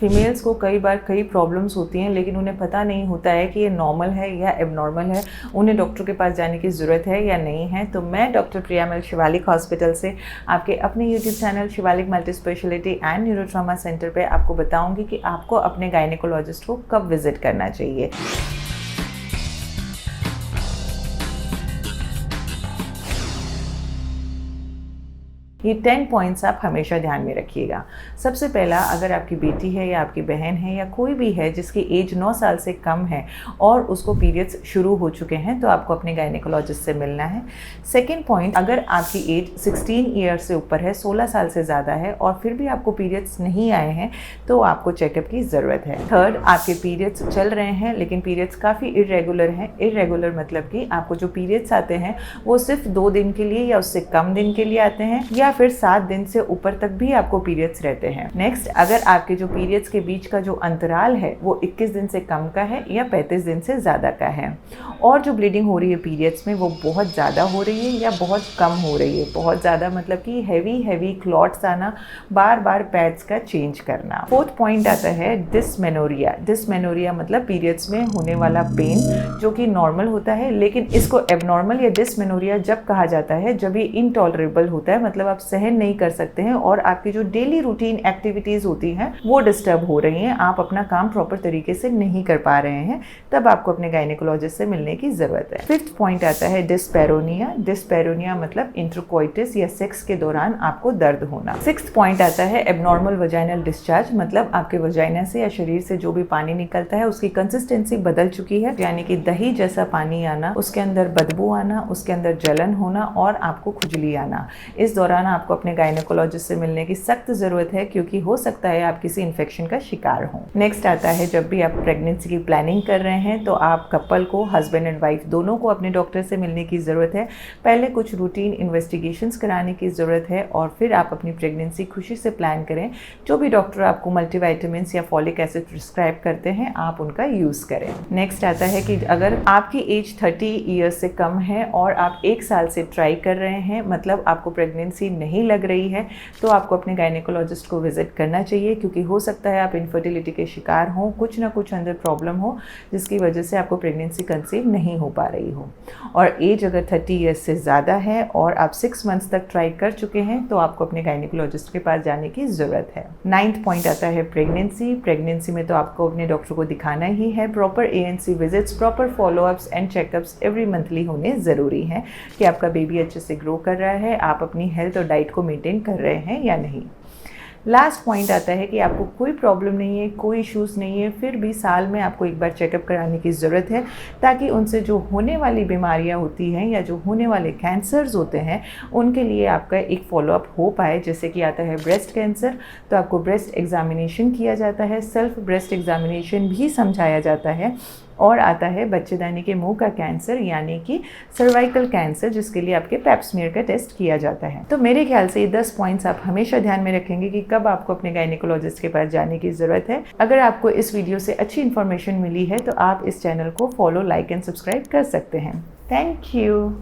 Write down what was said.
Females को कई बार कई प्रॉब्लम्स होती हैं, लेकिन उन्हें पता नहीं होता है कि ये नॉर्मल है या एबनॉर्मल है, उन्हें डॉक्टर के पास जाने की ज़रूरत है या नहीं है। तो मैं डॉक्टर प्रिया मिल्क शिवालिक हॉस्पिटल से आपके अपने YouTube channel Shivalik multi speciality and neuro trauma centre पे आपको बताऊंगी कि आपको अपने गायनेकोलॉजिस्ट को कब विजिट करना चाहिए। ये 10 पॉइंट्स आप हमेशा ध्यान में रखिएगा। सबसे पहला, अगर आपकी बेटी है या आपकी बहन है या कोई भी है जिसकी एज 9 साल से कम है और उसको पीरियड्स शुरू हो चुके हैं, तो आपको अपने गायनेकोलॉजिस्ट से मिलना है। सेकेंड पॉइंट, अगर आपकी एज 16 ईयर से ऊपर है, 16 साल से ज़्यादा है और फिर भी आपको पीरियड्स नहीं आए हैं, तो आपको चेकअप की ज़रूरत है। थर्ड, आपके पीरियड्स चल रहे हैं लेकिन पीरियड्स काफ़ी इरेगुलर हैं। इरेगुलर मतलब कि आपको जो पीरियड्स आते हैं वो सिर्फ 2 दिन के लिए या उससे कम दिन के लिए आते हैं, या फिर 7 दिन से ऊपर तक भी आपको पीरियड्स रहते हैं। नेक्स्ट, अगर आपके जो पीरियड्स के बीच का जो अंतराल है वो 21 दिन से कम का है या 35 दिन से ज़्यादा का है, और जो ब्लीडिंग हो रही है पीरियड्स में वो बहुत ज़्यादा हो रही है या बहुत कम हो रही है। बहुत ज़्यादा मतलब कि हैवी क्लॉट्स आना, बार बार पैड्स का चेंज करना। फोर्थ पॉइंट आता है डिस्मेनोरिया। डिस्मेनोरिया मतलब पीरियड्स में होने वाला पेन जो कि नॉर्मल होता है, लेकिन इसको एबनॉर्मल या डिस्मेनोरिया जब कहा जाता है जब ये इनटॉलरेबल होता है, मतलब आप सहन नहीं कर सकते हैं और आपकी जो डेली रूटीन एक्टिविटीज होती हैं वो डिस्टर्ब हो रही हैं, आप अपना काम प्रॉपर तरीके से नहीं कर पा रहे हैं, तब आपको अपने गायनेकोलॉजिस्ट से मिलने की जरूरत है। फिफ्थ पॉइंट आता है डिस्पैरोनिया। डिस्पैरोनिया मतलब इंटरकोइटिस या सेक्स के दौरान आपको दर्द होना। सिक्स्थ पॉइंट आता है एबनॉर्मल वजाइनल डिस्चार्ज, मतलब आपके वजाइना से या शरीर से जो भी पानी निकलता है उसकी कंसिस्टेंसी बदल चुकी है, यानी कि दही जैसा पानी आना, उसके अंदर बदबू आना, उसके अंदर जलन होना और आपको खुजली आना। इस दौरान आपको अपने गायनेकोलॉजिस्ट से मिलने की सख्त ज़रूरत है, क्योंकि हो सकता है आप किसी इन्फेक्शन का शिकार हों। नेक्स्ट आता है, जब भी आप प्रेगनेंसी की प्लानिंग कर रहे हैं तो आप कपल को, हस्बैंड एंड वाइफ दोनों को अपने डॉक्टर से मिलने की ज़रूरत है। पहले कुछ रूटीन इन्वेस्टिगेशंस कराने की ज़रूरत है और फिर आप अपनी प्रेगनेंसी खुशी से प्लान करें। जो भी डॉक्टर आपको मल्टीविटामिन्स या फॉलिक एसिड प्रिस्क्राइब करते हैं आप उनका यूज़ करें। नेक्स्ट आता है कि अगर आपकी एज 30 ईयर्स से कम है और आप 1 साल से ट्राई कर रहे हैं, मतलब आपको प्रेगनेंसी नहीं लग रही है, तो आपको अपने गायनेकोलॉजिस्ट को विजिट करना चाहिए, क्योंकि हो सकता है आप इनफर्टिलिटी के शिकार हों, कुछ ना कुछ अंदर प्रॉब्लम हो जिसकी वजह से आपको प्रेगनेंसी कंसीव नहीं हो पा रही हो। और एज अगर 30 ईयर्स से ज़्यादा है और आप 6 मंथ्स तक ट्राई कर चुके हैं, तो आपको अपने गायनेकोलॉजिस्ट के पास जाने की ज़रूरत है। 9th पॉइंट आता है प्रेगनेंसी। प्रेगनेंसी में तो आपको अपने डॉक्टर को दिखाना ही है। Proper ANC visits, proper follow-ups and checkups every monthly होने ज़रूरी हैं कि आपका बेबी अच्छे से ग्रो कर रहा है, आप अपनी हेल्थ और डाइट को मेंटेन कर रहे हैं या नहीं। लास्ट पॉइंट आता है कि आपको कोई प्रॉब्लम नहीं है, कोई इश्यूज़ नहीं है, फिर भी साल में आपको एक बार चेकअप कराने की ज़रूरत है, ताकि उनसे जो होने वाली बीमारियां होती हैं या जो होने वाले कैंसर्स होते हैं उनके लिए आपका एक फॉलोअप हो पाए। जैसे कि आता है ब्रेस्ट कैंसर, तो आपको ब्रेस्ट एग्जामिनेशन किया जाता है, सेल्फ ब्रेस्ट एग्जामिनेशन भी समझाया जाता है। और आता है बच्चेदानी के मुंह का कैंसर, यानी कि सर्वाइकल कैंसर, जिसके लिए आपके पैप स्मीयर का टेस्ट किया जाता है। तो मेरे ख्याल से ये 10 पॉइंट्स आप हमेशा ध्यान में रखेंगे कि कब आपको अपने गायनेकोलॉजिस्ट के पास जाने की ज़रूरत है। अगर आपको इस वीडियो से अच्छी इन्फॉर्मेशन मिली है तो आप इस चैनल को फॉलो, लाइक एंड सब्सक्राइब कर सकते हैं। Thank you.